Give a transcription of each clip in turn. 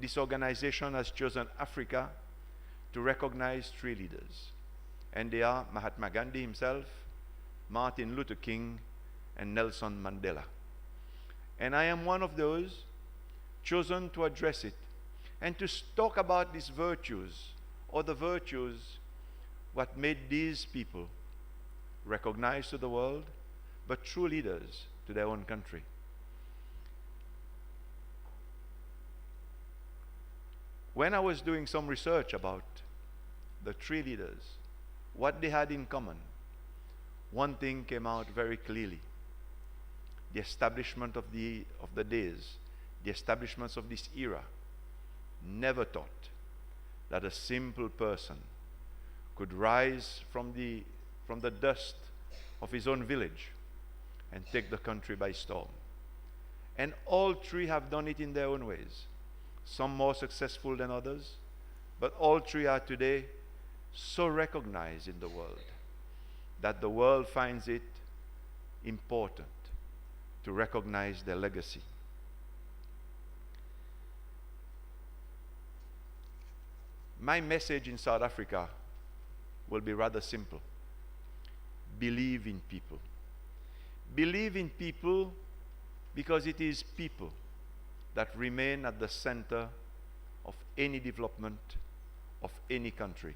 this organization has chosen Africa to recognize three leaders. And they are Mahatma Gandhi himself, Martin Luther King, and Nelson Mandela. And I am one of those chosen to address it and to talk about these virtues, or the virtues what made these people recognized to the world, but true leaders to their own country. When I was doing some research about the three leaders, what they had in common, one thing came out very clearly. The establishment of the days, the establishments of this era, never thought that a simple person could rise from the dust of his own village and take the country by storm. And all three have done it in their own ways, some more successful than others, but all three are today so recognized in the world that the world finds it important to recognize their legacy. My message in South Africa will be rather simple. Believe in people. Believe in people because it is people that remain at the center of any development of any country,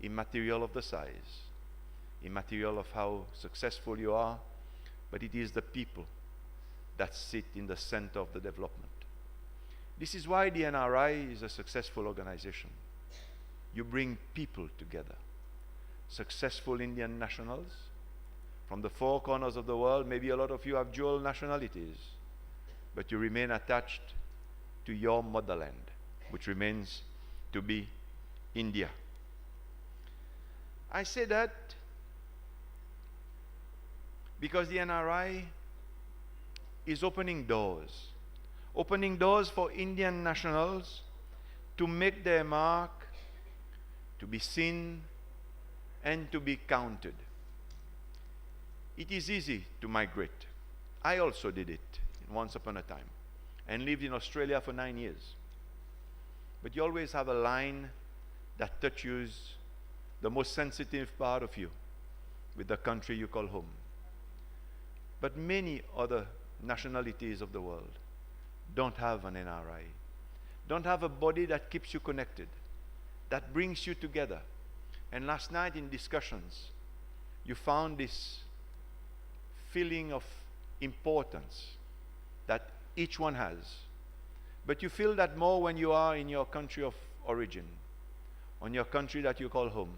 immaterial of the size, immaterial of how successful you are, but it is the people that sit in the center of the development. This is why the NRI is a successful organization. You bring people together. Successful Indian nationals from the four corners of the world. Maybe a lot of you have dual nationalities, but you remain attached to your motherland, which remains to be India. I say that because the NRI is opening doors for Indian nationals to make their mark, to be seen, and to be counted. It is easy to migrate. I also did it once upon a time and lived in Australia for 9 years. But you always have a line that touches the most sensitive part of you with the country you call home. But many other nationalities of the world don't have an NRI, don't have a body that keeps you connected, that brings you together. And last night in discussions, you found this feeling of importance that each one has. But you feel that more when you are in your country of origin, on your country that you call home,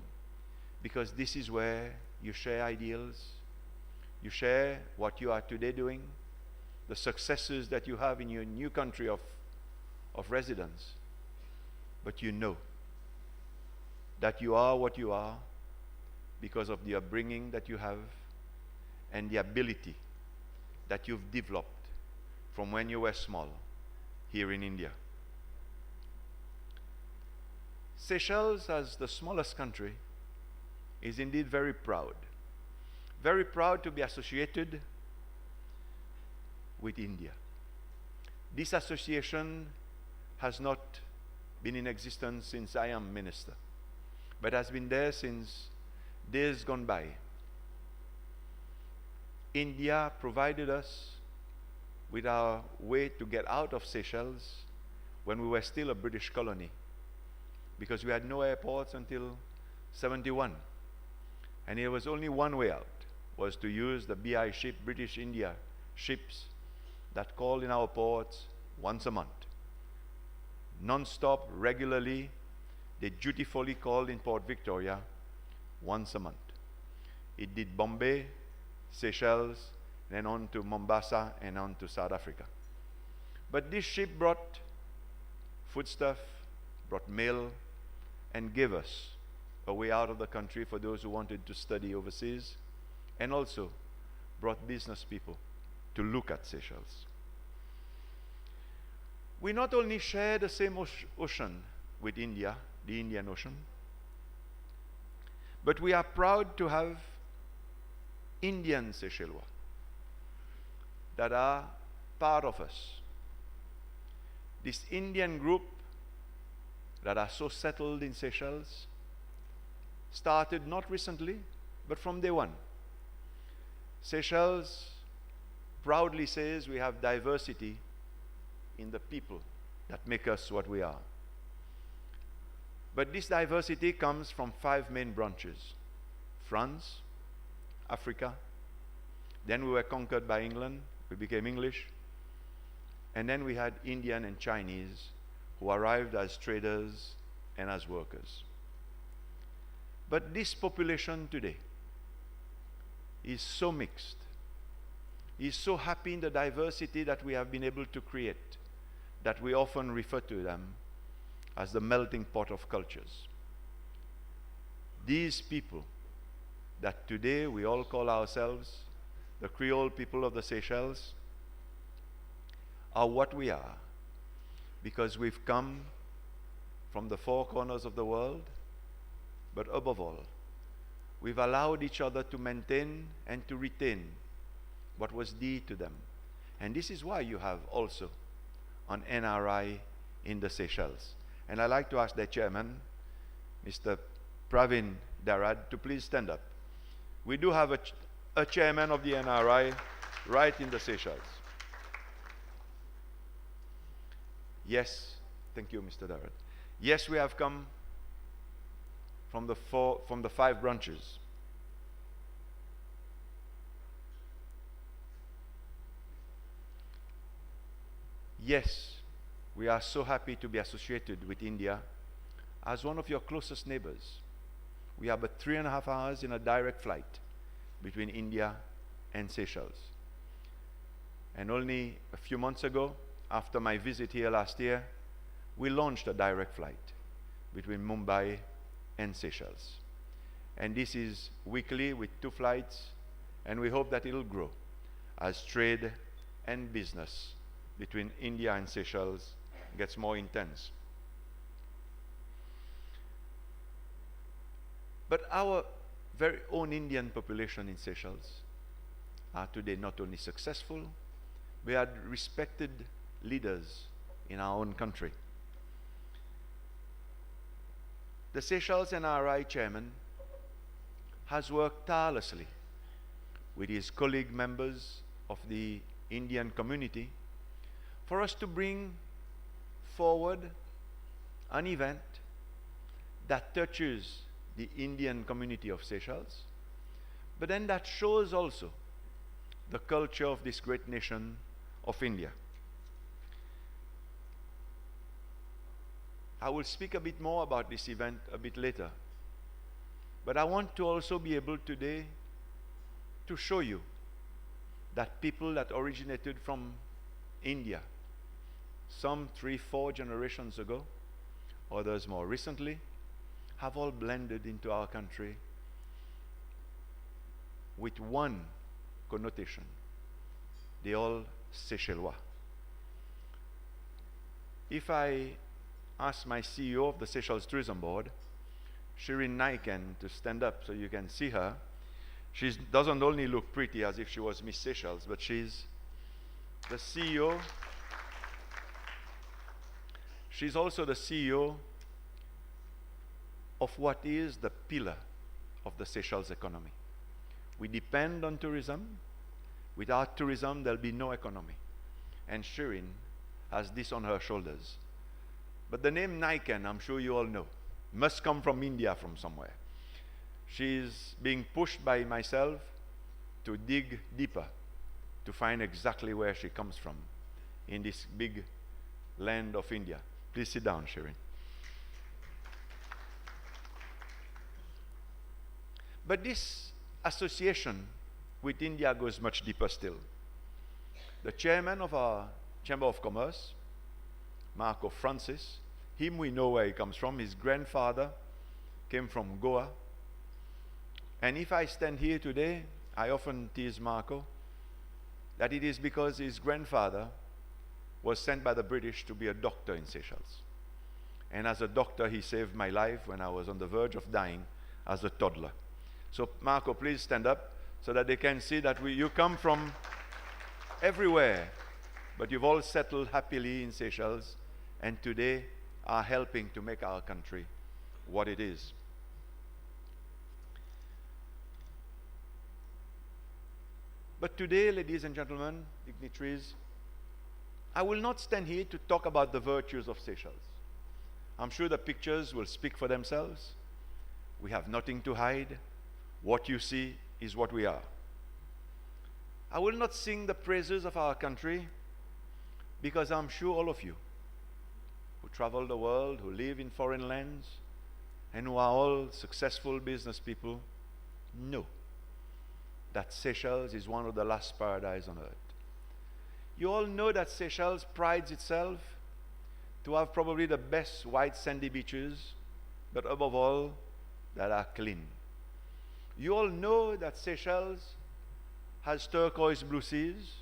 because this is where you share ideals, you share what you are today doing, the successes that you have in your new country of residence. But you know that you are what you are because of the upbringing that you have and the ability that you've developed from when you were small here in India. Seychelles, as the smallest country, is indeed very proud to be associated with India. This association has not been in existence since I am minister, but has been there since days gone by. India provided us with our way to get out of Seychelles when we were still a British colony, because we had no airports until 71. And there was only one way out, was to use the BI ship, British India ships, that called in our ports once a month. Non-stop, regularly, they dutifully called in Port Victoria once a month. It did Bombay, Seychelles, then on to Mombasa and on to South Africa. But this ship brought foodstuff, brought mail, and gave us a way out of the country for those who wanted to study overseas, and also brought business people to look at Seychelles. We not only share the same ocean with India, the Indian Ocean, but we are proud to have Indian Seychellois that are part of us. This Indian group that are so settled in Seychelles started not recently, but from day one. Seychelles proudly says we have diversity in the people that make us what we are. But this diversity comes from 5 main branches: France, Africa, then we were conquered by England, we became English, and then we had Indian and Chinese who arrived as traders and as workers. But this population today is so mixed, is so happy in the diversity that we have been able to create, that we often refer to them as the melting pot of cultures. These people that today we all call ourselves the Creole people of the Seychelles are what we are because we've come from the 4 corners of the world, but above all, we've allowed each other to maintain and to retain what was dear to them. And this is why you have also an NRI in the Seychelles. And I'd like to ask the chairman, Mr. Pravin Darad, to please stand up. We do have a chairman of the NRI right in the Seychelles. Yes, thank you, Mr. Darad. Yes, we have come from the 5 branches. Yes, we are so happy to be associated with India as one of your closest neighbors. We are but 3.5 hours in a direct flight between India and Seychelles. And only a few months ago, after my visit here last year, we launched a direct flight between Mumbai and Seychelles. And this is weekly with 2 flights, and we hope that it will grow as trade and business between India and Seychelles gets more intense. But our very own Indian population in Seychelles are today not only successful, we are respected leaders in our own country. The Seychelles NRI chairman has worked tirelessly with his colleague members of the Indian community for us to bring forward an event that touches the Indian community of Seychelles, but then that shows also the culture of this great nation of India. I will speak a bit more about this event a bit later, but I want to also be able today to show you that people that originated from India some 3-4 generations ago, others more recently, have all blended into our country with one connotation. They all Seychellois. If I ask my CEO of the Seychelles Tourism Board, Shirin Naiken, to stand up so you can see her, she doesn't only look pretty as if she was Miss Seychelles, but she's the CEO. She's also the CEO of what is the pillar of the Seychelles economy. We depend on tourism. Without tourism, there'll be no economy. And Shirin has this on her shoulders. But the name Naiken, I'm sure you all know, must come from India from somewhere. She's being pushed by myself to dig deeper to find exactly where she comes from in this big land of India. Please sit down, Shirin. But this association with India goes much deeper still. The chairman of our Chamber of Commerce, Marco Francis, him we know where he comes from. His grandfather came from Goa. And if I stand here today, I often tease Marco that it is because his grandfather was sent by the British to be a doctor in Seychelles. And as a doctor, he saved my life when I was on the verge of dying as a toddler. So Marco, please stand up so that they can see that you come from everywhere, but you've all settled happily in Seychelles and today are helping to make our country what it is. But today, ladies and gentlemen, dignitaries, I will not stand here to talk about the virtues of Seychelles. I'm sure the pictures will speak for themselves. We have nothing to hide. What you see is what we are. I will not sing the praises of our country because I'm sure all of you who travel the world, who live in foreign lands, and who are all successful business people know that Seychelles is one of the last paradises on earth. You all know that Seychelles prides itself to have probably the best white sandy beaches, but above all, that are clean. You all know that Seychelles has turquoise blue seas,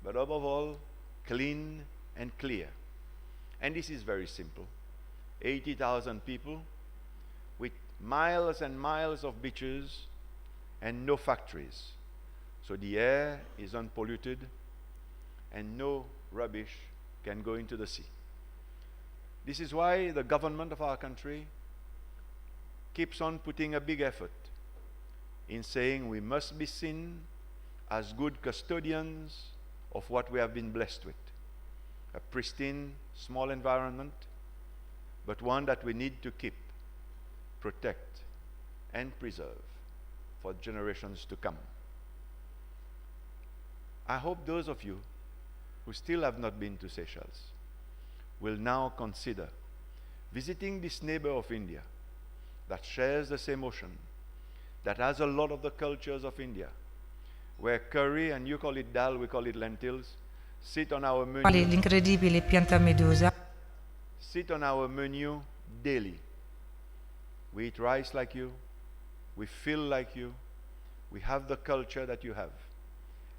but above all, clean and clear. And this is very simple. 80,000 people with miles and miles of beaches and no factories. So the air is unpolluted and no rubbish can go into the sea. This is why the government of our country keeps on putting a big effort in saying we must be seen as good custodians of what we have been blessed with. A pristine, small environment, but one that we need to keep, protect, and preserve for generations to come. I hope those of you who still have not been to Seychelles will now consider visiting this neighbor of India that shares the same ocean, that has a lot of the cultures of India, where curry, and you call it dal, we call it lentils, sit on our menu. L'incredibile pianta medusa. Sit on our menu daily. We eat rice like you, we feel like you, we have the culture that you have.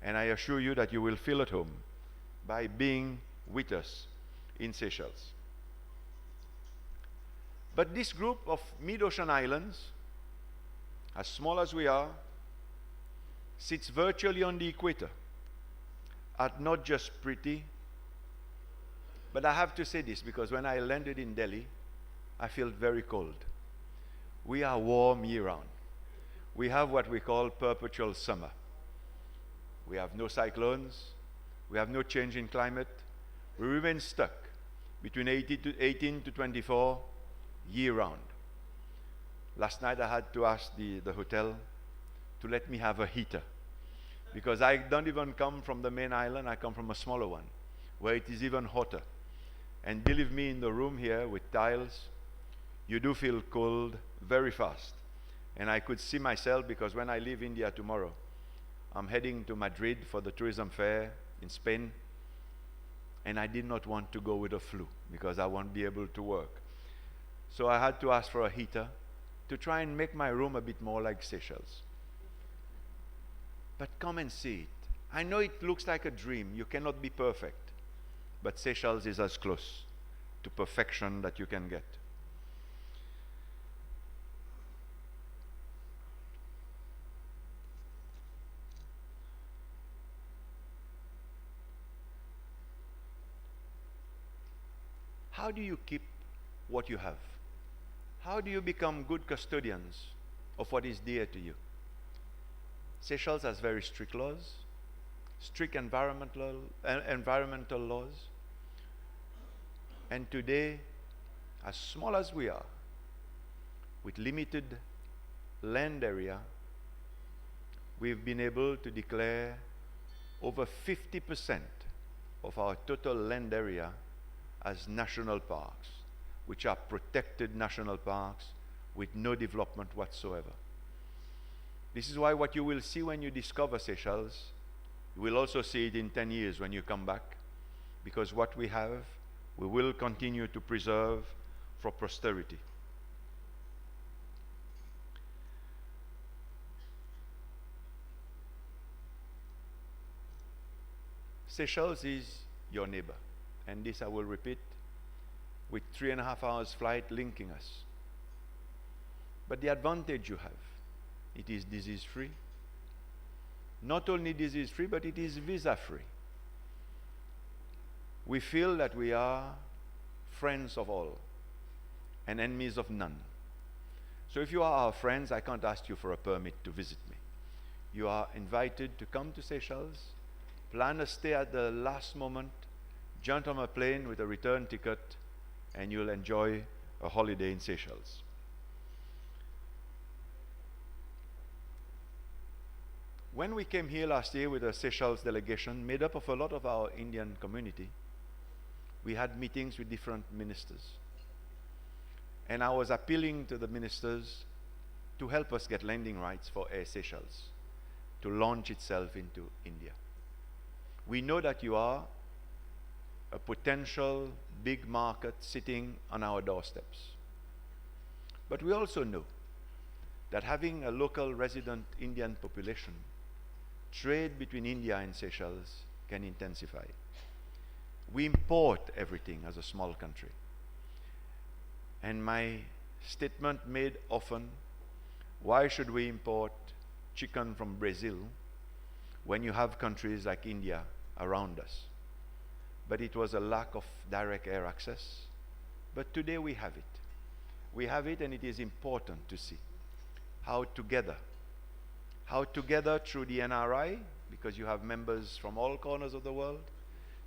And I assure you that you will feel at home by being with us in Seychelles. But this group of mid-ocean islands, as small as we are, sits virtually on the equator, are not just pretty, but I have to say this because when I landed in Delhi, I felt very cold. We are warm year-round. We have what we call perpetual summer. We have no cyclones, we have no change in climate. We remain stuck between 18 to 24 year-round. Last night I had to ask the hotel to let me have a heater because I don't even come from the main island, I come from a smaller one where it is even hotter. And believe me, in the room here with tiles, you do feel cold very fast. And I could see myself because when I leave India tomorrow, I'm heading to Madrid for the tourism fair in Spain, and I did not want to go with a flu because I won't be able to work. So I had to ask for a heater to try and make my room a bit more like Seychelles. But come and see it. I know it looks like a dream. You cannot be perfect, but Seychelles is as close to perfection that you can get. How do you keep what you have? How do you become good custodians of what is dear to you? Seychelles has very strict laws, strict environmental laws. And today, as small as we are, with limited land area, we've been able to declare over 50% of our total land area as national parks, which are protected national parks with no development whatsoever. This is why what you will see when you discover Seychelles, you will also see it in 10 years when you come back, because what we have, we will continue to preserve for posterity. Seychelles is your neighbor, and this I will repeat, with 3.5 hours flight linking us. But the advantage you have, it is disease-free. Not only disease-free, but it is visa-free. We feel that we are friends of all and enemies of none. So if you are our friends, I can't ask you for a permit to visit me. You are invited to come to Seychelles, plan a stay at the last moment, jump on a plane with a return ticket, and you'll enjoy a holiday in Seychelles. When we came here last year with a Seychelles delegation made up of a lot of our Indian community, we had meetings with different ministers. And I was appealing to the ministers to help us get landing rights for Air Seychelles to launch itself into India. We know that you are a potential big market sitting on our doorsteps. But we also know that having a local resident Indian population, trade between India and Seychelles can intensify. We import everything as a small country. And my statement made often, why should we import chicken from Brazil when you have countries like India around us? But it was a lack of direct air access. But today we have it. We have it, and it is important to see how together through the NRI, because you have members from all corners of the world,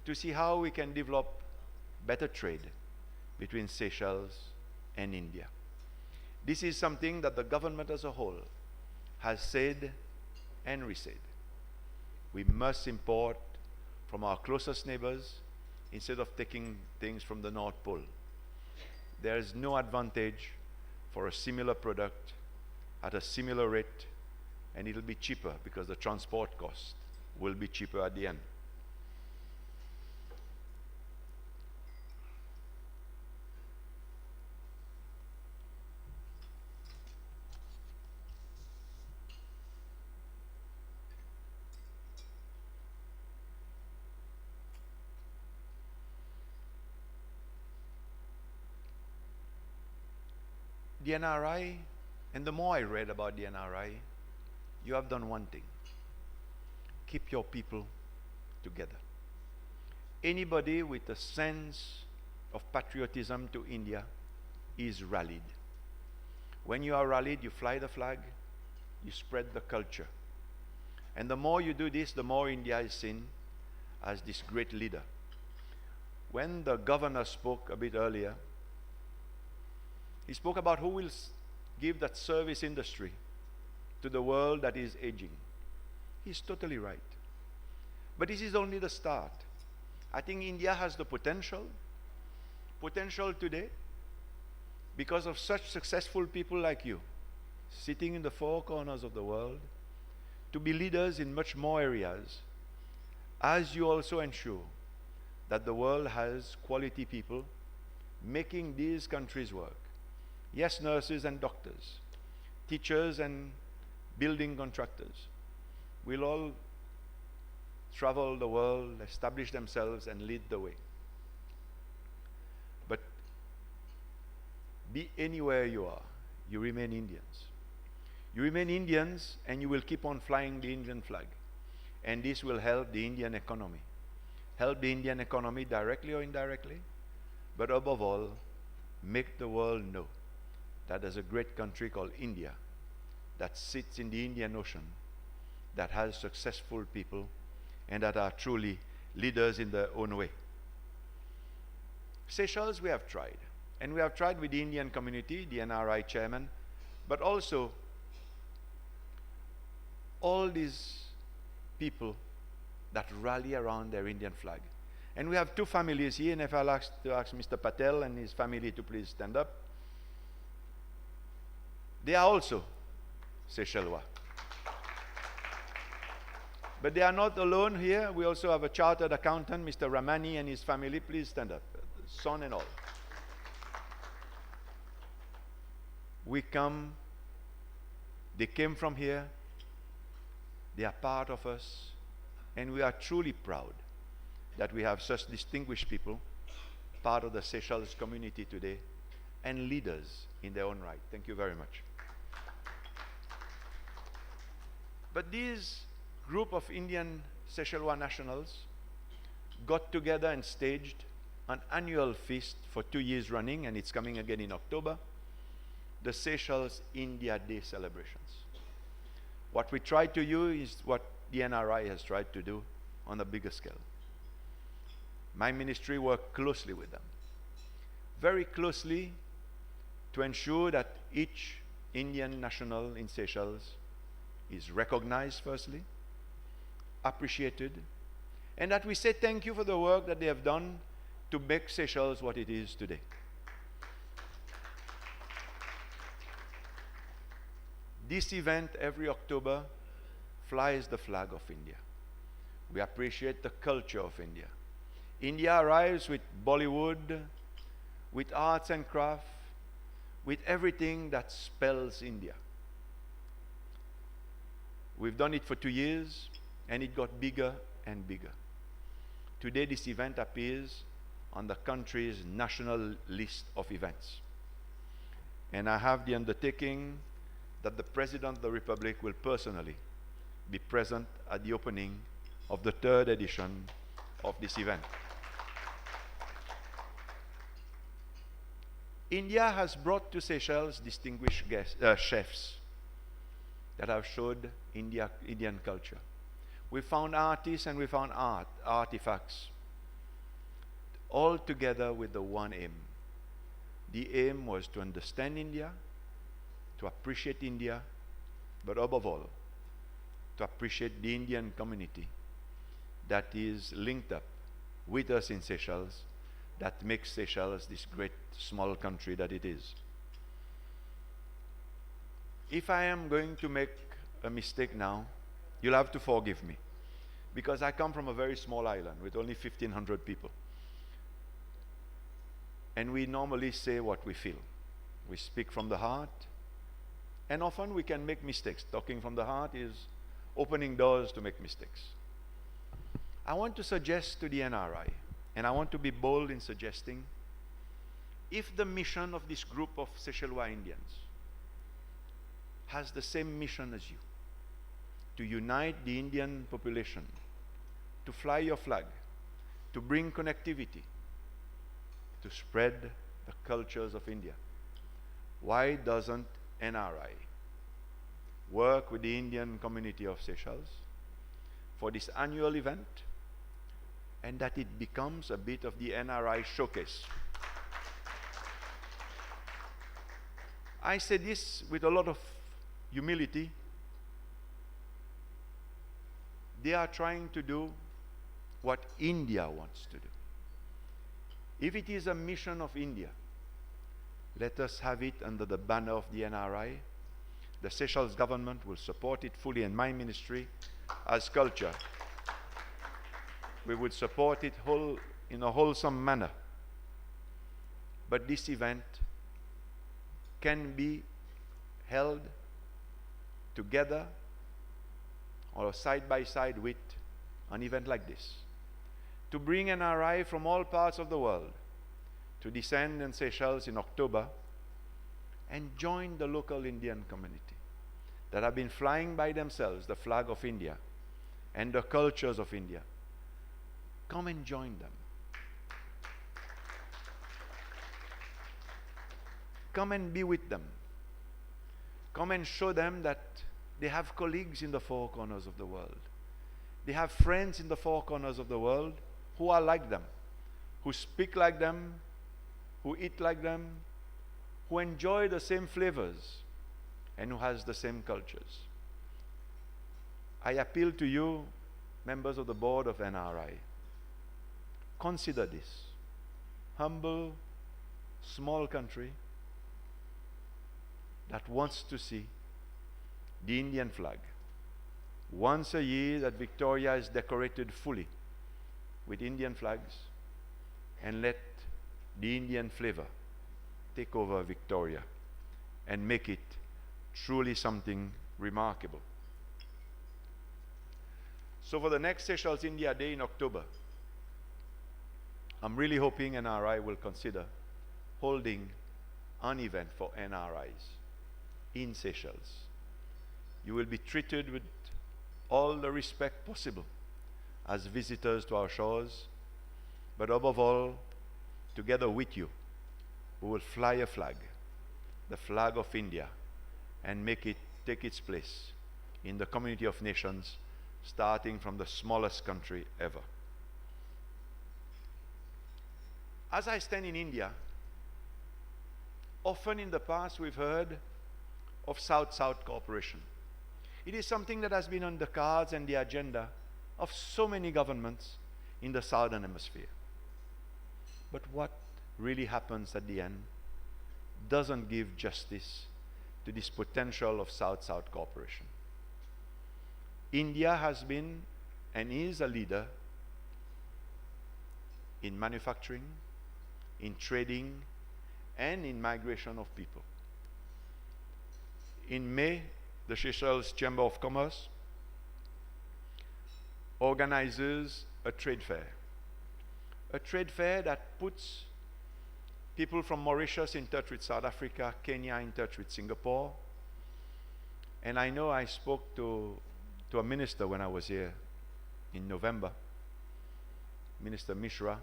to see how we can develop better trade between Seychelles and India. This is something that the government as a whole has said and re-said. We must import from our closest neighbors instead of taking things from the North Pole. There is no advantage for a similar product at a similar rate, and it'll be cheaper because the transport cost will be cheaper at the end. The NRI, and the more I read about the NRI, you have done one thing. Keep your people together. Anybody with a sense of patriotism to India is rallied. When you are rallied, you fly the flag, you spread the culture. And the more you do this, the more India is seen as this great leader. When the governor spoke a bit earlier, he spoke about who will give that service industry to the world that is aging. He's totally right. But this is only the start. I think India has the potential today, because of such successful people like you, sitting in the four corners of the world, to be leaders in much more areas, as you also ensure that the world has quality people making these countries work. Yes, nurses and doctors, teachers and building contractors will all travel the world, establish themselves, and lead the way. But be anywhere you are, you remain Indians. You remain Indians, and you will keep on flying the Indian flag. And this will help the Indian economy. Help the Indian economy directly or indirectly, but above all, make the world know that there's a great country called India that sits in the Indian Ocean, that has successful people, and that are truly leaders in their own way. Seychelles we have tried, and we have tried with the Indian community, the NRI chairman, but also all these people that rally around their Indian flag. And we have two families here, and if I'll ask Mr. Patel and his family to please stand up. They are also Seychellois. But they are not alone here. We also have a chartered accountant, Mr. Ramani, and his family. Please stand up, son and all. They came from here. They are part of us. And we are truly proud that we have such distinguished people, part of the Seychelles community today, and leaders in their own right. Thank you very much. But these group of Indian Seychellois nationals got together and staged an annual feast for 2 years running, and it's coming again in October, the Seychelles India Day celebrations. What we try to do is what the NRI has tried to do on a bigger scale. My ministry worked closely with them, very closely, to ensure that each Indian national in Seychelles is recognized firstly, appreciated, and that we say thank you for the work that they have done to make Seychelles what it is today. This event every October flies the flag of India. We appreciate the culture of India. India arrives with Bollywood, with arts and craft, with everything that spells India. We've done it for 2 years, and it got bigger and bigger. Today, this event appears on the country's national list of events. And I have the undertaking that the President of the Republic will personally be present at the opening of the 3rd edition of this event. India has brought to Seychelles distinguished chefs that have showed Indian culture. We found artists and we found artifacts, all together with the one aim. The aim was to understand India, to appreciate India, but above all, to appreciate the Indian community that is linked up with us in Seychelles, that makes Seychelles this great small country that it is. If I am going to make a mistake now, you'll have to forgive me, because I come from a very small island with only 1,500 people. And we normally say what we feel. We speak from the heart, and often we can make mistakes. Talking from the heart is opening doors to make mistakes. I want to suggest to the NRI, and I want to be bold in suggesting, if the mission of this group of Seychellois Indians has the same mission as you, to unite the Indian population, to fly your flag, to bring connectivity, to spread the cultures of India, why doesn't NRI work with the Indian community of Seychelles for this annual event, and that it becomes a bit of the NRI showcase? I say this with a lot of humility. They are trying to do what India wants to do. If it is a mission of India, let us have it under the banner of the NRI. The Seychelles government will support it fully, and my ministry as culture, we would support it in a wholesome manner. But this event can be held together or side by side with an event like this, to bring NRI from all parts of the world to descend in Seychelles in October and join the local Indian community that have been flying by themselves the flag of India and the cultures of India. Come and join them. Come and be with them. Come and show them that they have colleagues in the four corners of the world. They have friends in the four corners of the world who are like them, who speak like them, who eat like them, who enjoy the same flavors, and who has the same cultures. I appeal to you, members of the board of NRI, consider this humble, small country that wants to see the Indian flag once a year, that Victoria is decorated fully with Indian flags, and let the Indian flavor take over Victoria and make it truly something remarkable. So for the next Seychelles India Day in October, I'm really hoping NRI will consider holding an event for NRIs in Seychelles. You will be treated with all the respect possible as visitors to our shores, but above all, together with you, we will fly a flag, the flag of India, and make it take its place in the community of nations, starting from the smallest country ever. As I stand in India, often in the past we've heard of South-South cooperation. It is something that has been on the cards and the agenda of so many governments in the Southern Hemisphere. But what really happens at the end doesn't give justice to this potential of South-South cooperation. India has been and is a leader in manufacturing, in trading, and in migration of people. In May, the Seychelles Chamber of Commerce organizes a trade fair that puts people from Mauritius in touch with South Africa, Kenya in touch with Singapore. And I know I spoke to a minister when I was here in November, Minister Mishra,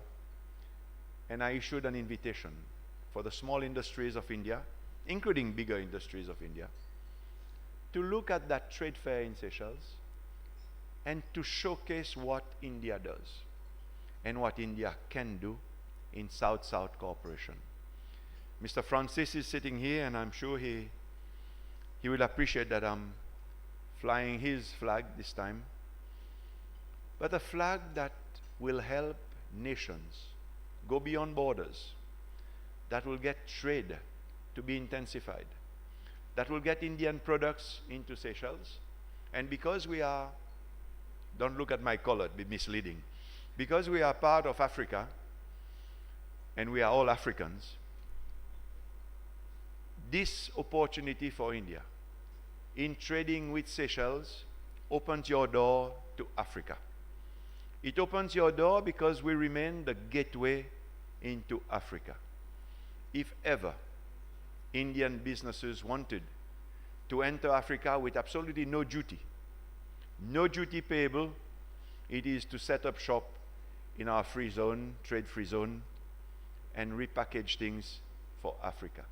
and I issued an invitation for the small industries of India, including bigger industries of India, to look at that trade fair in Seychelles and to showcase what India does and what India can do in South-South cooperation. Mr. Francis is sitting here, and I'm sure he will appreciate that I'm flying his flag this time, but a flag that will help nations go beyond borders, that will get trade to be intensified, that will get Indian products into Seychelles. And because we are, don't look at my color, it'd be misleading, because we are part of Africa and we are all Africans, this opportunity for India in trading with Seychelles opens your door to Africa. It opens your door because we remain the gateway into Africa. If ever Indian businesses wanted to enter Africa with absolutely no duty payable, it is to set up shop in our free zone, trade-free zone, and repackage things for Africa.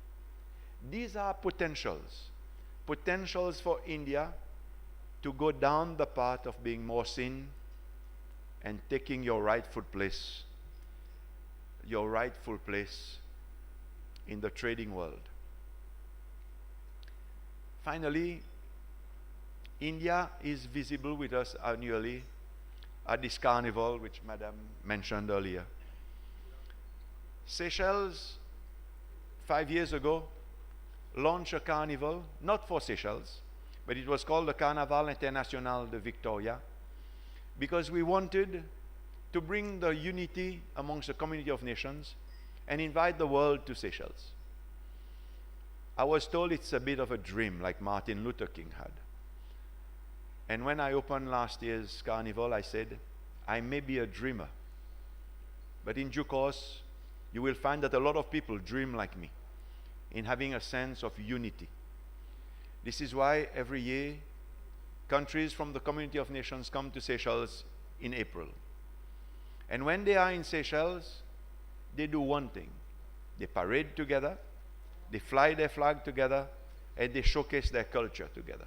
These are potentials for India to go down the path of being more seen and taking your rightful place in the trading world. Finally, India is visible with us annually at this carnival, which Madam mentioned earlier. Seychelles, 5 years ago, launched a carnival, not for Seychelles, but it was called the Carnaval International de Victoria, because we wanted to bring the unity amongst the community of nations and invite the world to Seychelles. I was told it's a bit of a dream, like Martin Luther King had. And when I opened last year's carnival, I said, I may be a dreamer, but in due course, you will find that a lot of people dream like me, in having a sense of unity. This is why every year, countries from the community of nations come to Seychelles in April. And when they are in Seychelles, they do one thing. They parade together, they fly their flag together, and they showcase their culture together.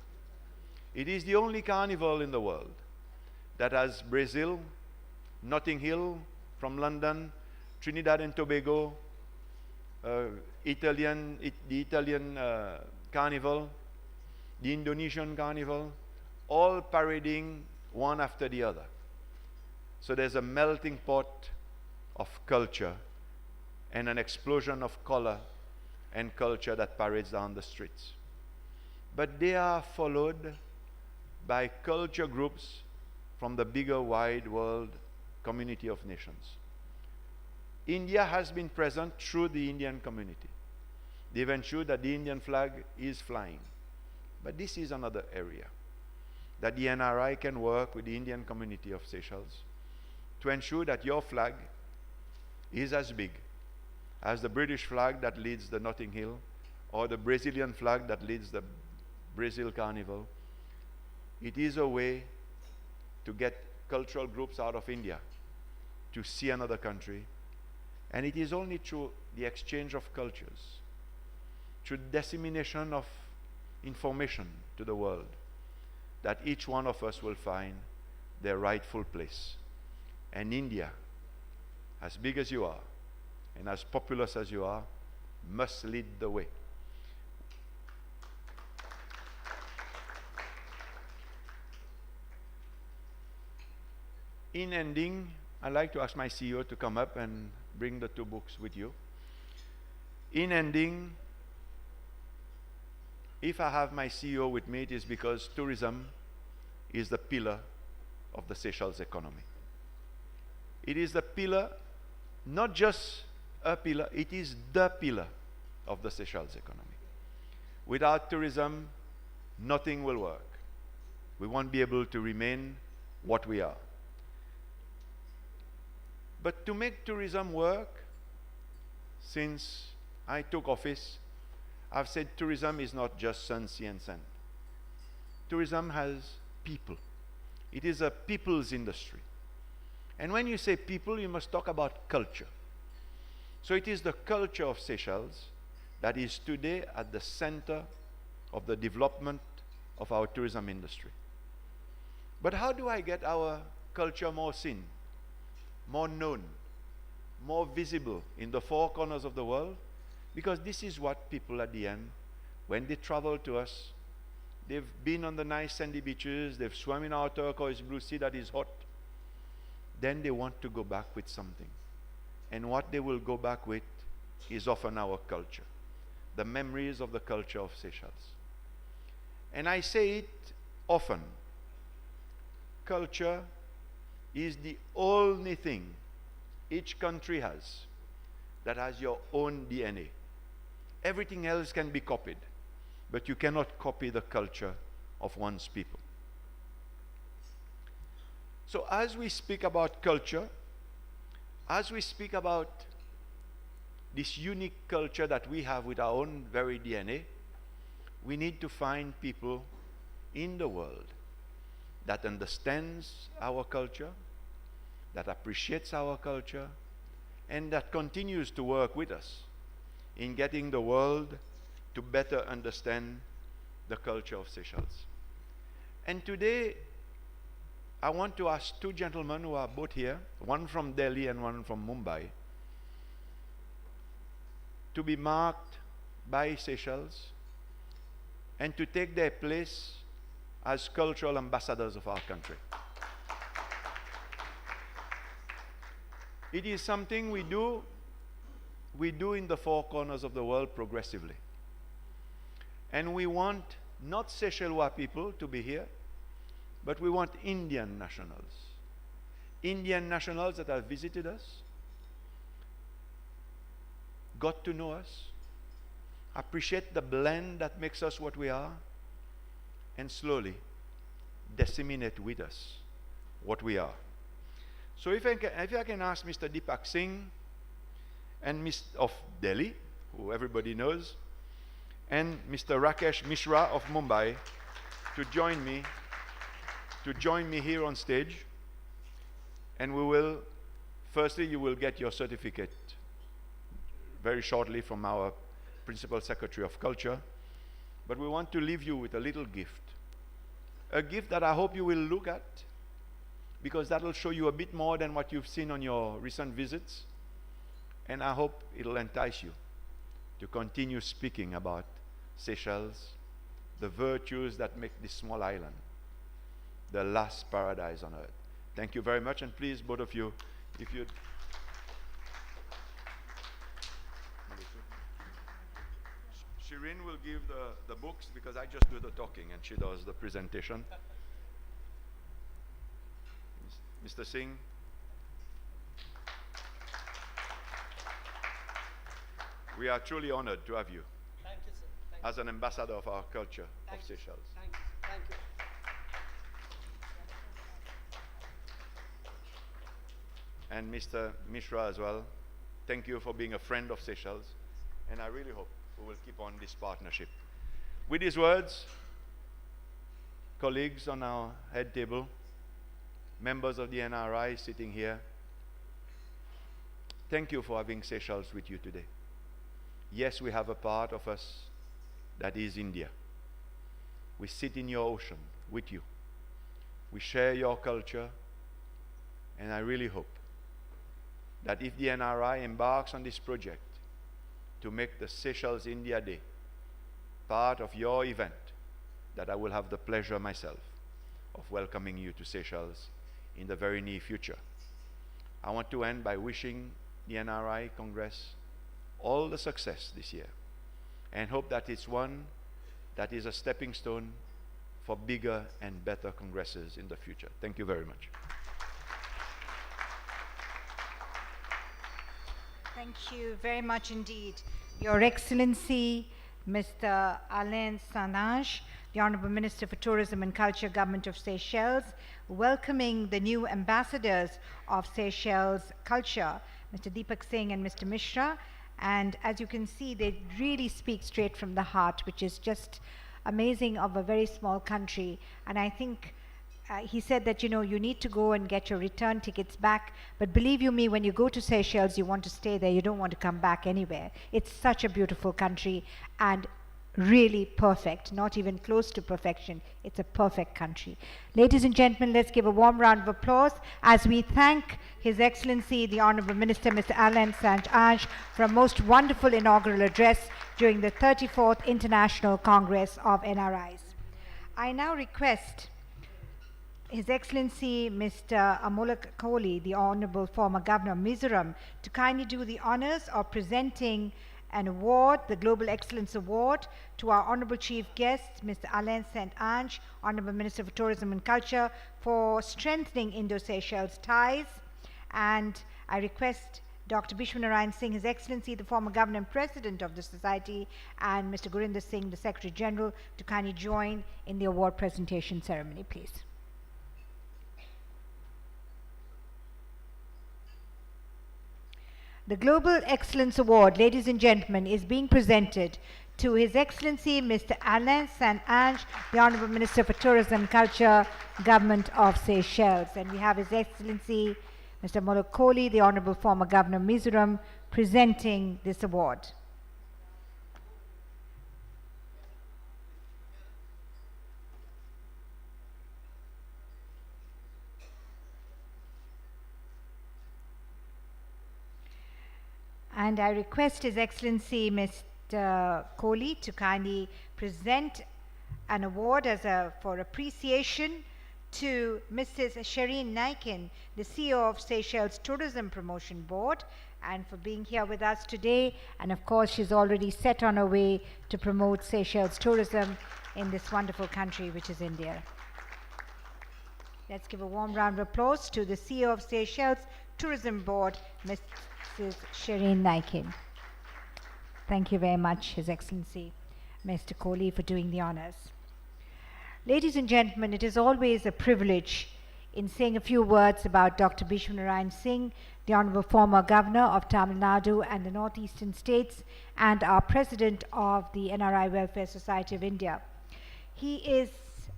It is the only carnival in the world that has Brazil, Notting Hill from London, Trinidad and Tobago, the Italian carnival, the Indonesian carnival, all parading one after the other. So there's a melting pot of culture and an explosion of color and culture that parades down the streets. But they are followed by culture groups from the bigger wide world community of nations. India has been present through the Indian community. They've ensured that the Indian flag is flying. But this is another area that the NRI can work with the Indian community of Seychelles to ensure that your flag is as big as the British flag that leads the Notting Hill or the Brazilian flag that leads the Brazil Carnival. It is a way to get cultural groups out of India to see another country And it is only through the exchange of cultures, through dissemination of information to the world, that each one of us will find their rightful place. And India, as big as you are, and as populous as you are, must lead the way. In ending, I'd like to ask my CEO to come up and bring the two books with you. In ending, if I have my CEO with me, it is because tourism is the pillar of the Seychelles economy. It is the pillar, not just a pillar, it is the pillar of the Seychelles economy. Without tourism, nothing will work. We won't be able to remain what we are. But to make tourism work, since I took office, I've said tourism is not just sun, sea, and sand. Tourism has people. It is a people's industry. And when you say people, you must talk about culture. So it is the culture of Seychelles that is today at the center of the development of our tourism industry. But how do I get our culture more seen, more known, more visible in the four corners of the world? Because this is what people at the end, when they travel to us, they've been on the nice sandy beaches, they've swum in our turquoise blue sea that is hot, then they want to go back with something. And what they will go back with is often our culture, the memories of the culture of Seychelles. And I say it often, culture is the only thing each country has that has your own DNA. Everything else can be copied, but you cannot copy the culture of one's people. So as we speak about culture, as we speak about this unique culture that we have with our own very DNA, we need to find people in the world that understands our culture, that appreciates our culture, and that continues to work with us in getting the world to better understand the culture of Seychelles. And today, I want to ask two gentlemen who are both here, one from Delhi and one from Mumbai, to be marked by Seychelles and to take their place as cultural ambassadors of our country. It is something we do in the four corners of the world progressively. And we want not Seychellois people to be here, but we want Indian nationals. Indian nationals that have visited us, got to know us, appreciate the blend that makes us what we are, and slowly disseminate with us what we are. So if I can ask Mr. Deepak Singh and of Delhi, who everybody knows, and Mr. Rakesh Mishra of Mumbai to join me here on stage, and we will, firstly, you will get your certificate very shortly from our Principal Secretary of Culture, but we want to leave you with a little gift. A gift that I hope you will look at, because that will show you a bit more than what you've seen on your recent visits, and I hope it'll entice you to continue speaking about Seychelles, the virtues that make this small island the last paradise on earth. Thank you very much, and please, both of you, if you'd... Shireen will give the books because I just do the talking and she does the presentation. Mr. Singh. We are truly honored to have you. Thank you, sir. Thank as an ambassador of our culture Thank of you. Seychelles. Thank you. Thank you. And Mr. Mishra as well, thank you for being a friend of Seychelles, and I really hope we will keep on this partnership. With these words, colleagues on our head table, members of the NRI sitting here, Thank you for having Seychelles with you today. Yes, we have a part of us that is India. We sit in your ocean with you. We share your culture, and I really hope that if the NRI embarks on this project to make the Seychelles India Day part of your event, that I will have the pleasure myself of welcoming you to Seychelles in the very near future. I want to end by wishing the NRI Congress all the success this year, and hope that it's one that is a stepping stone for bigger and better congresses in the future. Thank you very much. Thank you very much indeed. Your Excellency, Mr. Alain Sanage, the Honorable Minister for Tourism and Culture, Government of Seychelles, welcoming the new ambassadors of Seychelles Culture, Mr. Deepak Singh and Mr. Mishra. And as you can see, they really speak straight from the heart, which is just amazing of a very small country. And I think he said that, you need to go and get your return tickets back. But believe you me, when you go to Seychelles, you want to stay there. You don't want to come back anywhere. It's such a beautiful country and really perfect, not even close to perfection. It's a perfect country. Ladies and gentlemen, let's give a warm round of applause as we thank His Excellency, the Honorable Minister, Mr. Alain Sanage, for a most wonderful inaugural address during the 34th International Congress of NRIs. I now request His Excellency Mr. Amolak Kohli, the Honorable former Governor of Mizoram, to kindly do the honors of presenting an award, the Global Excellence Award, to our Honorable Chief Guest, Mr. Alain Sanage, Honorable Minister for Tourism and Culture, for strengthening Indo-Seychelles ties. And I request Dr. Bishwanarayan Singh, His Excellency, the former Governor and President of the Society, and Mr. Gurinder Singh, the Secretary General, to kindly join in the award presentation ceremony, please. The Global Excellence Award, ladies and gentlemen, is being presented to His Excellency Mr. Alain Sanage, the Honorable Minister for Tourism and Culture, Government of Seychelles. And we have His Excellency Mr. Amolak Kohli, the Honorable former Governor of Mizoram, presenting this award. And I request His Excellency Mr. Kohli to kindly present an award for appreciation to Mrs. Shireen Naikin, the CEO of Seychelles Tourism Promotion Board, and for being here with us today. And of course, she's already set on her way to promote Seychelles tourism in this wonderful country, which is India. Let's give a warm round of applause to the CEO of Seychelles Tourism Board, Mrs. Shireen Naikin. Thank you very much, His Excellency Mr. Kohli, for doing the honors. Ladies and gentlemen, it is always a privilege in saying a few words about Dr. Bishwanarayan Singh, the Honorable former Governor of Tamil Nadu and the Northeastern States, and our President of the NRI Welfare Society of India. He is,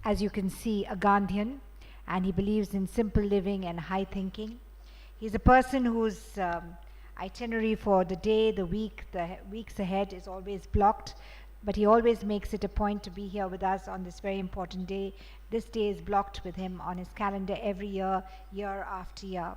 as you can see, a Gandhian, and he believes in simple living and high thinking. He's a person whose itinerary for the day, the week, the weeks ahead is always blocked, but he always makes it a point to be here with us on this very important day. This day is blocked with him on his calendar every year, year after year.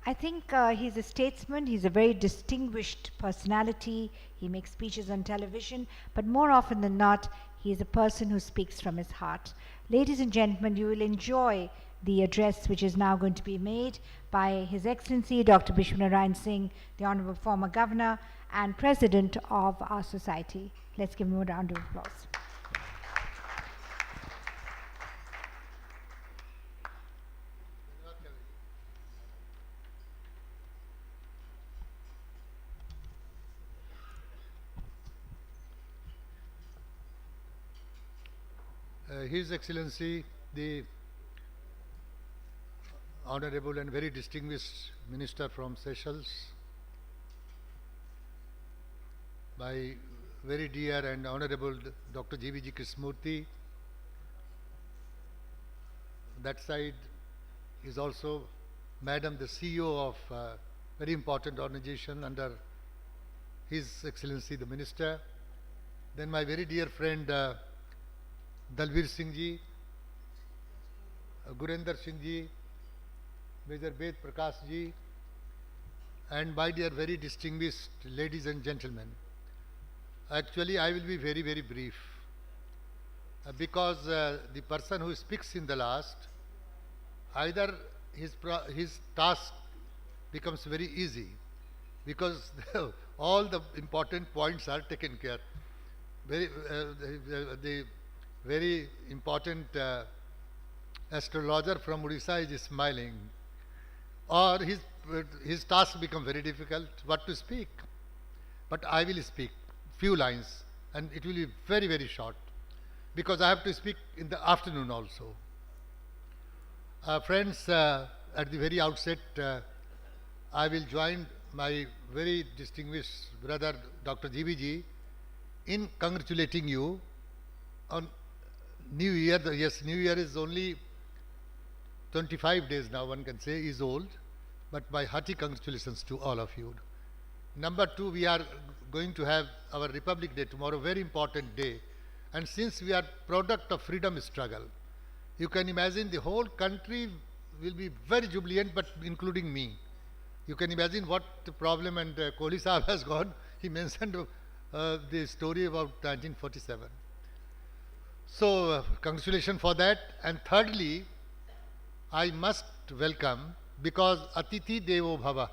I think he's a statesman. He's a very distinguished personality. He makes speeches on television, but more often than not, he is a person who speaks from his heart. Ladies and gentlemen, you will enjoy the address which is now going to be made by His Excellency Dr. Bishwanarayan Singh, the Honorable former Governor and President of our society. Let's give him a round of applause. His Excellency, the Honorable and very distinguished Minister from Seychelles, my very dear and Honorable Dr. G.V.G. Krishnamurthy. That side is also Madam, the CEO of very important organization under His Excellency the Minister. Then my very dear friend Dalbir Singh ji, Gurinder Singh ji, Major Ved Prakash ji, and my dear very distinguished ladies and gentlemen. Actually, I will be very, very brief because the person who speaks in the last, either his task becomes very easy because all the important points are taken care. The very important astrologer from Odisha is smiling, or his task become very difficult, what to speak. But I will speak few lines, and it will be very, very short, because I have to speak in the afternoon also. Friends, at the very outset, I will join my very distinguished brother Dr. GVG in congratulating you on New Year. Yes, New Year is only 25 days now, one can say, is old, but my hearty congratulations to all of you. Number two, we are going to have our Republic Day tomorrow, very important day. And since we are product of freedom struggle, you can imagine the whole country will be very jubilant, but including me. You can imagine what the problem, and Kohli Sahab has gone. He mentioned the story about 1947. So, congratulations for that. And thirdly, I must welcome, because Atithi Devo Bhava.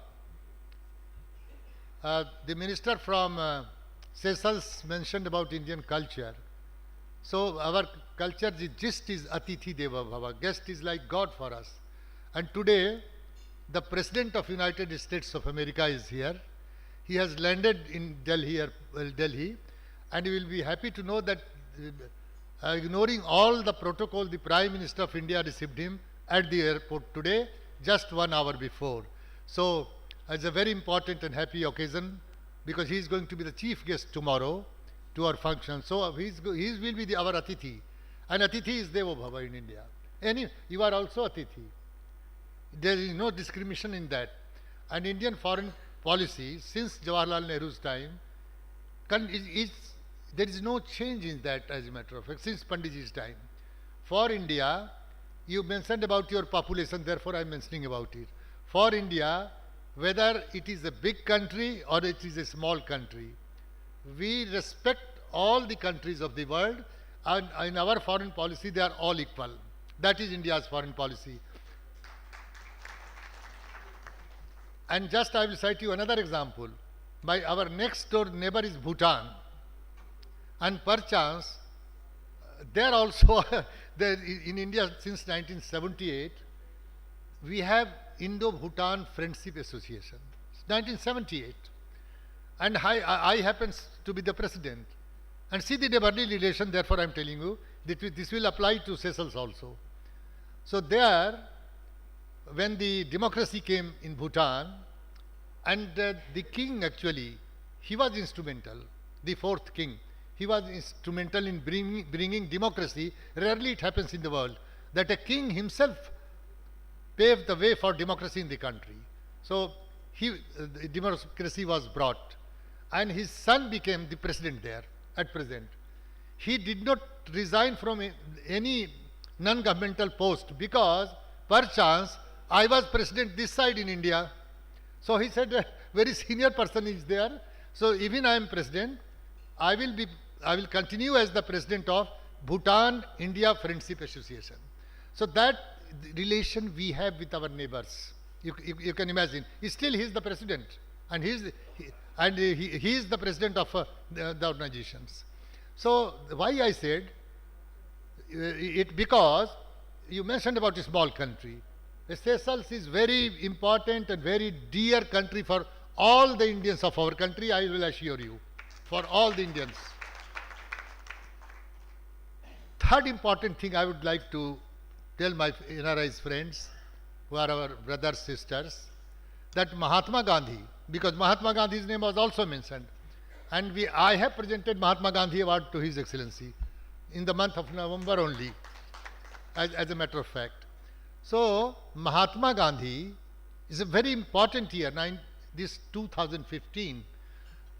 The minister from Seychelles mentioned about Indian culture. So our culture, the gist is Atithi Deva Bhava. Guest is like God for us. And today, the President of United States of America is here. He has landed in Delhi, and you will be happy to know that ignoring all the protocol, the Prime Minister of India received him at the airport today, just 1 hour before. So it's a very important and happy occasion, because he is going to be the chief guest tomorrow to our function. So he will be our Atithi. And Atithi is Devo Bhava in India. You are also Atithi. There is no discrimination in that. And Indian foreign policy, since Jawaharlal Nehru's time, there is no change in that, as a matter of fact, since Panditji's time. For India, you mentioned about your population, therefore I am mentioning about it. For India, whether it is a big country or it is a small country, we respect all the countries of the world, and in our foreign policy they are all equal. That is India's foreign policy. And just I will cite you another example. Our next door neighbor is Bhutan. And perchance, there also, in India since 1978, we have Indo-Bhutan Friendship Association. 1978. And I happens to be the president. And see the neighborly relation, therefore I am telling you, this will apply to Seychelles also. So there, when the democracy came in Bhutan, and the king actually, he was instrumental, the fourth king. He was instrumental in bringing democracy. Rarely it happens in the world that a king himself paved the way for democracy in the country. So democracy was brought, and his son became the president there at present. He did not resign from any non-governmental post, because perchance I was president this side in India. So he said, a very senior person is there. So even I am president, I will continue as the president of Bhutan India Friendship Association. So that relation we have with our neighbors, you can imagine. Still he is the president, and he is the president of the organizations. So why I said it, because you mentioned about a small country. Seychelles is very important and very dear country for all the Indians of our country, I will assure you, for all the Indians. Third important thing I would like to tell my NRI's friends, who are our brothers, sisters, that Mahatma Gandhi, because Mahatma Gandhi's name was also mentioned, and I have presented Mahatma Gandhi Award to His Excellency in the month of November only, as a matter of fact. So, Mahatma Gandhi is a very important year. this 2015,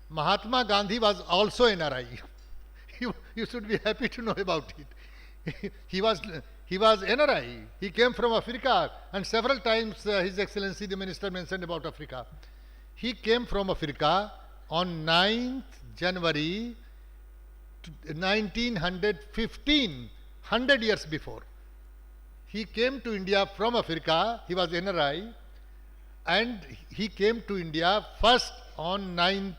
Mahatma Gandhi was also NRI. You should be happy to know about it. he was NRI. He came from Africa, and several times His Excellency the Minister mentioned about Africa. He came from Africa on 9th January 1915, 100 years before. He came to India from Africa. He was NRI, and he came to India first on 9th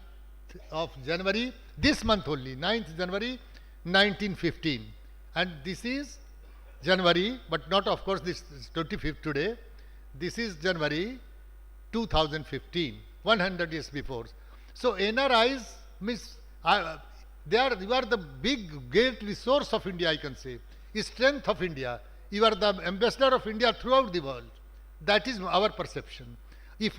of January, this month only, 9th January 1915. And this is January, but not of course this is 25th today. This is January 2015, 100 years before. So NRIs means you are the big great resource of India, I can say, strength of India. You are the ambassador of India throughout the world. That is our perception. If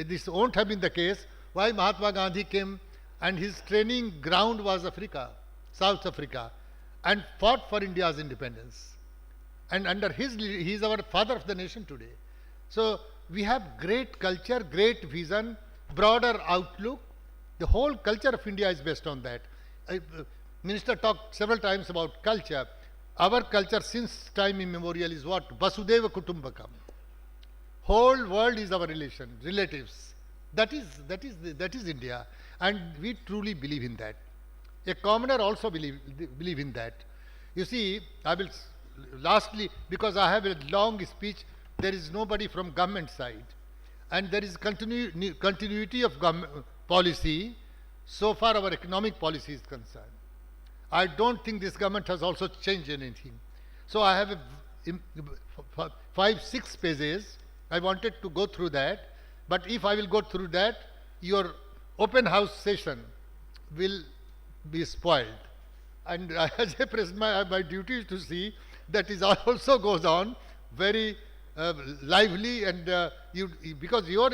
this won't have been the case, why Mahatma Gandhi came and his training ground was Africa, South Africa, and fought for India's independence. And under he is our father of the nation today. So we have great culture, great vision, broader outlook. The whole culture of India is based on that. Minister talked several times about culture. Our culture since time immemorial is what? Vasudeva Kutumbakam. Whole world is our relatives. That is India, and we truly believe in that. A commoner also believe in that. You see, I will lastly, because I have a long speech, there is nobody from government side, and there is continuity of government policy so far our economic policy is concerned. I don't think this government has also changed anything. So I have 5-6 pages. I wanted to go through that, but if I will go through that, your open house session will be spoiled. And as a president, my duty is to see that is also goes on very lively, and because your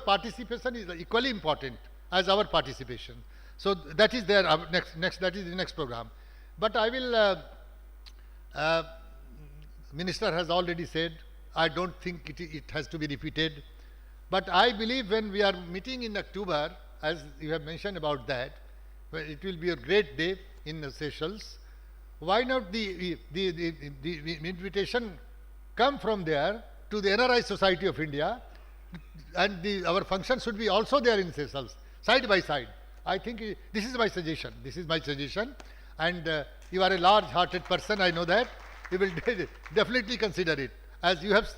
participation is equally important as our participation. So that is there. That is the next program. But I will. Minister has already said. I don't think it has to be repeated. But I believe when we are meeting in October, as you have mentioned about that, it will be a great day in the Seychelles. Why not the invitation come from there to the NRI Society of India, and our function should be also there in Seychelles, side by side. I think this is my suggestion. And you are a large-hearted person, I know that. You will definitely consider it, as you have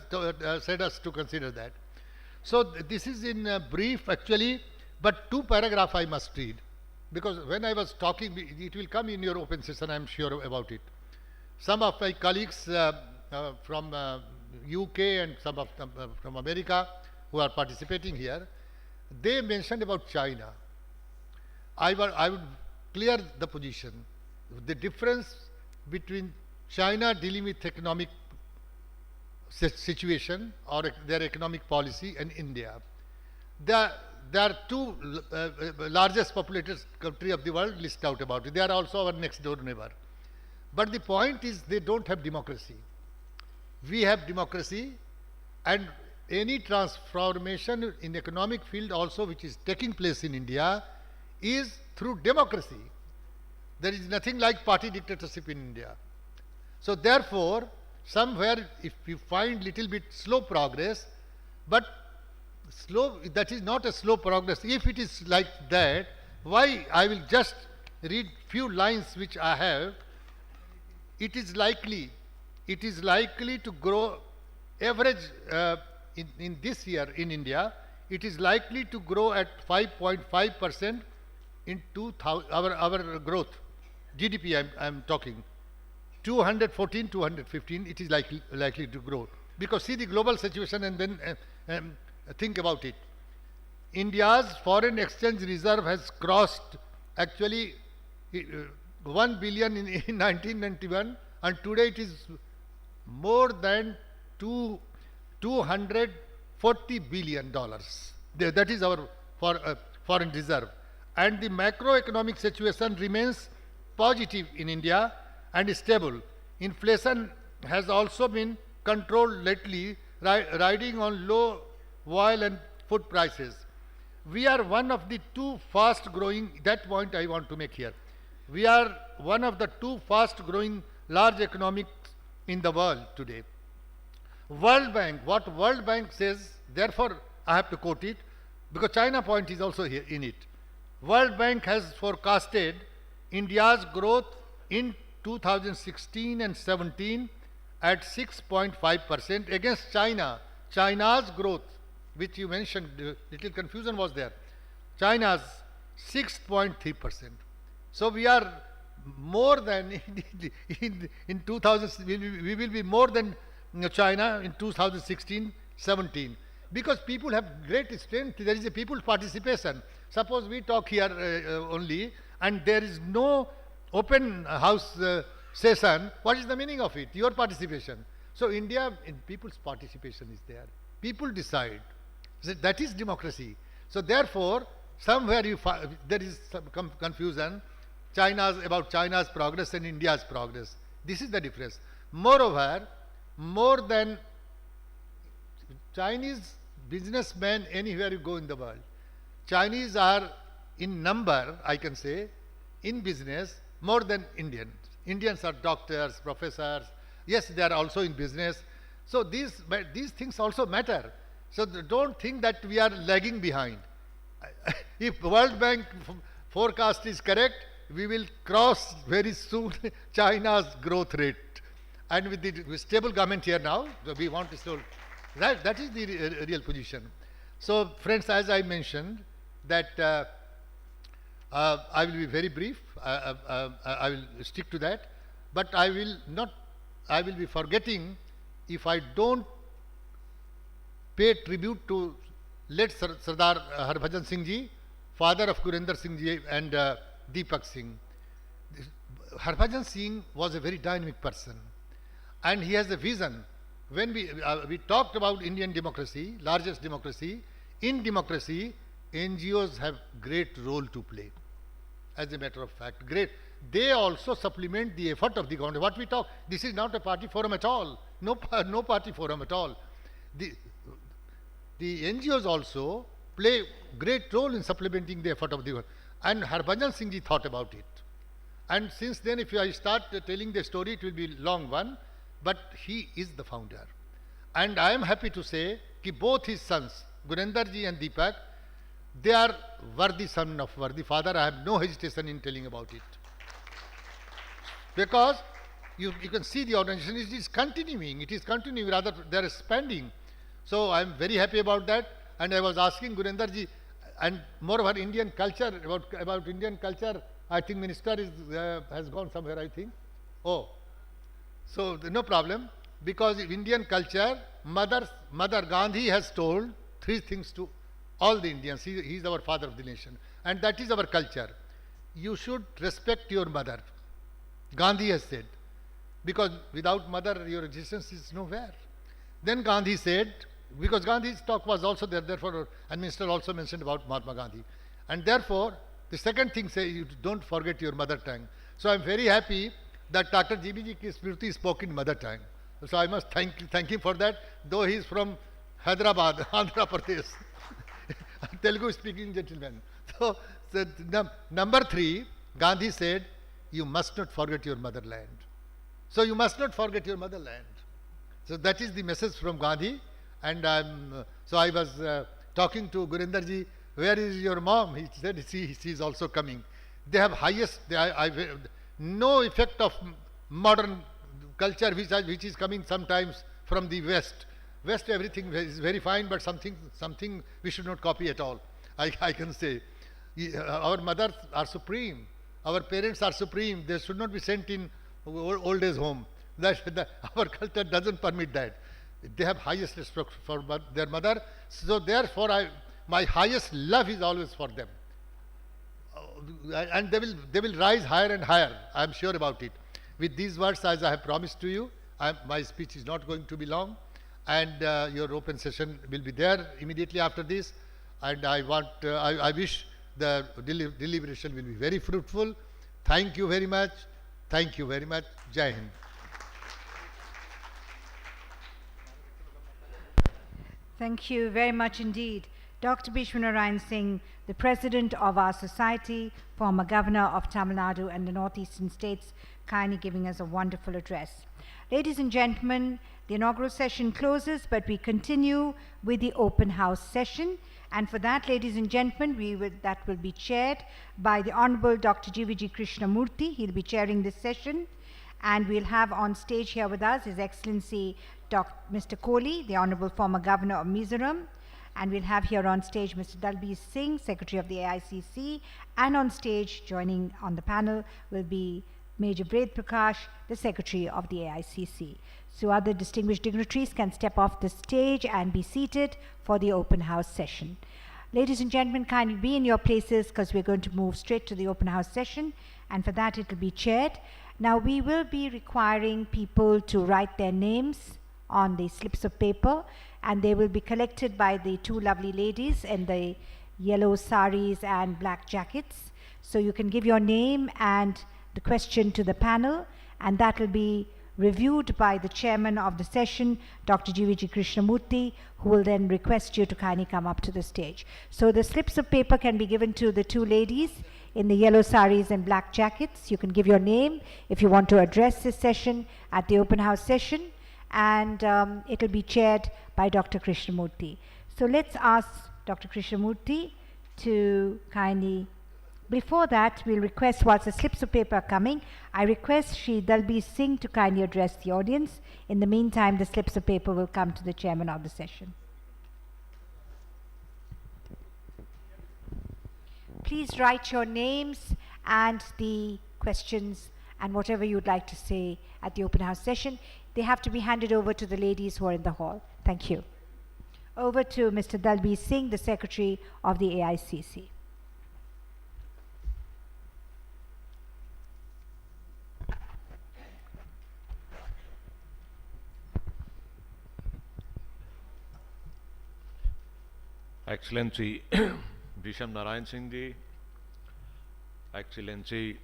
said us to consider that. So this is in brief actually, but 2 paragraphs I must read. Because when I was talking, it will come in your open session, I am sure about it. Some of my colleagues from UK and some of them from America who are participating here, they mentioned about China. I would clear the position. The difference between China dealing with economic situation or their economic policy and India. There are 2 largest populated country of the world list out about it. They are also our next door neighbor. But the point is they don't have democracy. We have democracy, and any transformation in economic field also which is taking place in India is through democracy. There is nothing like party dictatorship in India. So therefore, somewhere if you find little bit slow progress, but slow, that is not a slow progress. If it is like that, why I will just read few lines which I have. It is likely to grow average in this year in India. It is likely to grow at 5.5% in our growth. GDP I am talking. 214, 215, it is likely to grow. Because see the global situation and then think about it. India's foreign exchange reserve has crossed actually 1 billion in 1991, and today it is more than $240 billion. That is our foreign reserve. And the macroeconomic situation remains positive in India and stable. Inflation has also been controlled lately, riding on low oil and food prices. We are one of the two fast growing, that point I want to make here. We are one of the two fast growing large economics in the world today. World Bank, what World Bank says, therefore I have to quote it, because China point is also here in it. World Bank has forecasted India's growth in 2016 and 17 at 6.5% against China. China's growth, which you mentioned, little confusion was there. China's 6.3%. So we are more than in 2000. We will be more than China in 2016-17 because people have great strength. There is a people's participation. Suppose we talk here only, and there is no open house session. What is the meaning of it? Your participation. So India, in people's participation is there. People decide. So that is democracy. So therefore, somewhere there is some confusion. About China's progress and India's progress. This is the difference. Moreover, more than Chinese businessmen anywhere you go in the world, Chinese are in number, I can say, in business more than Indians. Indians are doctors, professors. Yes, they are also in business. So these things also matter. So don't think that we are lagging behind. If World Bank forecast is correct, we will cross very soon China's growth rate. And with the stable government here now, we want to still, that is the real position. So friends, as I mentioned, that I will be very brief. I will stick to that. But I will be forgetting if I don't pay tribute to late Sardar Harbhajan Singh Ji, father of Gurinder Singh Ji and Deepak Singh. Harbhajan Singh was a very dynamic person and he has a vision. When we talked about Indian democracy, largest democracy, in democracy, NGOs have great role to play. As a matter of fact, great. They also supplement the effort of the government. What we talk, this is not a party forum at all. No party forum at all. The NGOs also play great role in supplementing the effort of the government. And Harbhajan Singh Ji thought about it. And since then, if I start telling the story, it will be a long one. But he is the founder. And I am happy to say that both his sons, Gurinder Ji and Deepak, they are worthy son of worthy father. I have no hesitation in telling about it. Because you can see the organization is continuing. It is continuing, rather they are expanding. So I am very happy about that. And I was asking Gurinder Ji, and moreover Indian culture, about Indian culture, I think minister has gone somewhere, I think. Oh, so no problem. Because in Indian culture, Mother Gandhi has told 3 things to all the Indians. He is our father of the nation. And that is our culture. You should respect your mother. Gandhi has said. Because without mother, your existence is nowhere. Then Gandhi said, because Gandhi's talk was also there, therefore, and minister also mentioned about Mahatma Gandhi. And therefore, the second thing says, you don't forget your mother tongue. So I'm very happy that Dr. G.B.G. Smriti spoke in mother tongue. So I must thank him for that, though he is from Hyderabad, Andhra Pradesh, Telugu speaking gentleman. So number 3, Gandhi said, you must not forget your motherland. So you must not forget your motherland. So that is the message from Gandhi. And so I was talking to Gurinder Ji, where is your mom? He said, she is also coming. They have no effect of modern culture which is coming sometimes from the West. West everything is very fine, but something we should not copy at all. I can say. Our mothers are supreme. Our parents are supreme. They should not be sent in old age home. Our culture doesn't permit that. They have highest respect for their mother. So therefore, my highest love is always for them. And they will rise higher and higher. I am sure about it. With these words, as I have promised to you, my speech is not going to be long. And your open session will be there immediately after this. And I wish the deliberation will be very fruitful. Thank you very much. Thank you very much. Jai Hind. Thank you very much indeed. Dr. Bishwanarayan Singh, the president of our society, former governor of Tamil Nadu and the northeastern states, kindly giving us a wonderful address. Ladies and gentlemen, the inaugural session closes, but we continue with the open house session. And for that, ladies and gentlemen, that will be chaired by the Honorable Dr. GVG Krishnamurthy. He'll be chairing this session. And we'll have on stage here with us His Excellency Mr. Kohli, the Honorable former Governor of Mizoram. And we'll have here on stage Mr. Dalbir Singh, Secretary of the AICC. And on stage, joining on the panel, will be Major Ved Prakash, the Secretary of the AICC. So other distinguished dignitaries can step off the stage and be seated for the open house session. Ladies and gentlemen, kindly be in your places because we're going to move straight to the open house session, and for that it will be chaired. Now we will be requiring people to write their names on the slips of paper, and they will be collected by the two lovely ladies in the yellow saris and black jackets. So you can give your name and the question to the panel, and that will be reviewed by the chairman of the session, Dr. GVG Krishnamurthy, who will then request you to kindly come up to the stage. So the slips of paper can be given to the two ladies in the yellow saris and black jackets. You can give your name if you want to address this session at the open house session, and it will be chaired by Dr. Krishnamurthy. So let's ask Dr. Krishnamurthy to kindly. Before that, we'll request, whilst the slips of paper are coming, I request Shri Dalbir Singh to kindly address the audience. In the meantime, the slips of paper will come to the chairman of the session. Please write your names and the questions and whatever you'd like to say at the open house session. They have to be handed over to the ladies who are in the hall. Thank you. Over to Mr. Dalbir Singh, the Secretary of the AICC. Excellency Bishwanarayan Singh ji, Excellency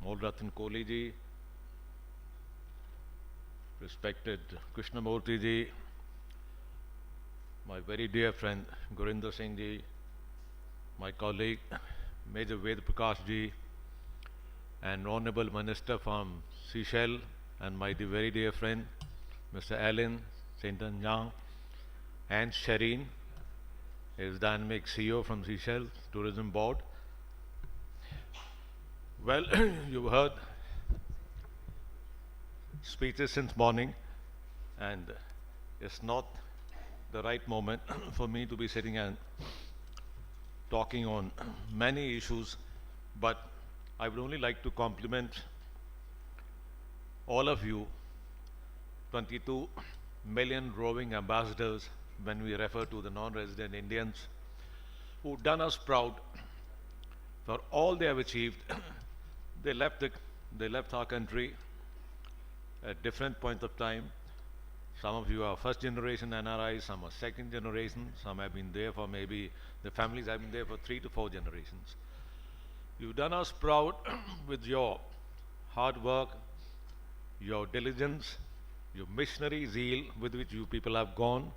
Molratan Kohli ji, respected Krishnamurthy ji, my very dear friend Gurinder Singh ji, my colleague Major Ved Prakash ji, and Honorable Minister from Seychelles, and my very dear friend Mr. Alan Saint-Anjang, and Shireen, his dynamic CEO from Seychelles Tourism Board. Well, you've heard speeches since morning, and it's not the right moment for me to be sitting and talking on many issues, but I would only like to compliment all of you, 22 million roving ambassadors, when we refer to the non-resident Indians who've done us proud for all they have achieved. They left our country at different points of time. Some of you are first generation NRI, some are second generation, some have been there for maybe, the families have been there for 3 to 4 generations. You've done us proud with your hard work, your diligence, your missionary zeal with which you people have gone,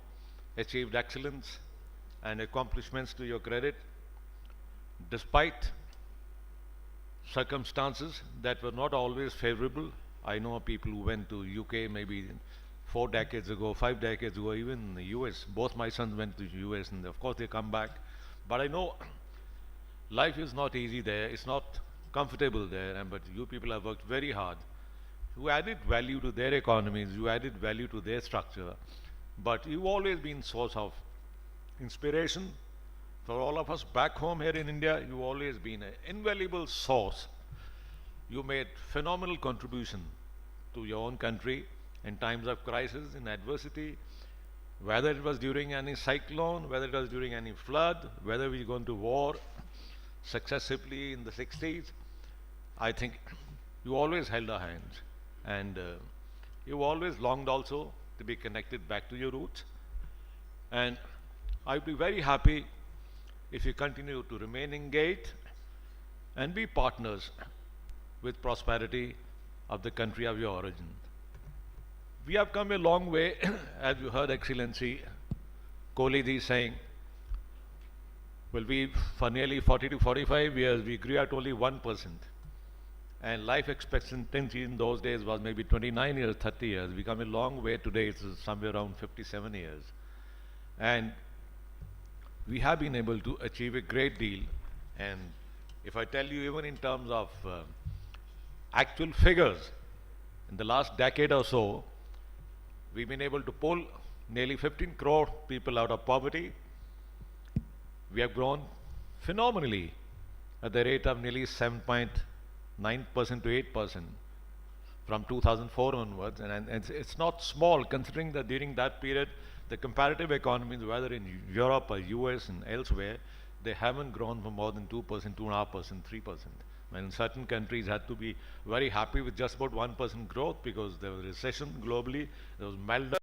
achieved excellence and accomplishments to your credit, despite circumstances that were not always favorable. I know people who went to UK maybe 4 decades ago, 5 decades ago, even the US. Both my sons went to US, and of course they come back. But I know life is not easy there, it's not comfortable there, but you people have worked very hard. You added value to their economies, you added value to their structure. But you've always been source of inspiration for all of us back home here in India. You've always been an invaluable source. You made phenomenal contribution to your own country in times of crisis, in adversity, whether it was during any cyclone, whether it was during any flood, whether we gone to war successively in the 60s. I think you always held our hands, and you always longed also to be connected back to your roots. And I'd be very happy if you continue to remain engaged and be partners with prosperity of the country of your origin. We have come a long way, as you heard, Excellency, Kohli ji saying, well, for nearly 40 to 45 years, we grew at only 1%. And life expectancy in those days was maybe 29 years, 30 years. We come a long way today, it's somewhere around 57 years. And we have been able to achieve a great deal. And if I tell you, even in terms of actual figures, in the last decade or so, we've been able to pull nearly 15 crore people out of poverty. We have grown phenomenally at the rate of nearly 7.9% to 8% from 2004 onwards. And it's not small, considering that during that period, the comparative economies, whether in Europe or US and elsewhere, they haven't grown for more than 2%, 2.5%, 3%. When certain countries had to be very happy with just about 1% growth because there was recession globally, there was meltdown.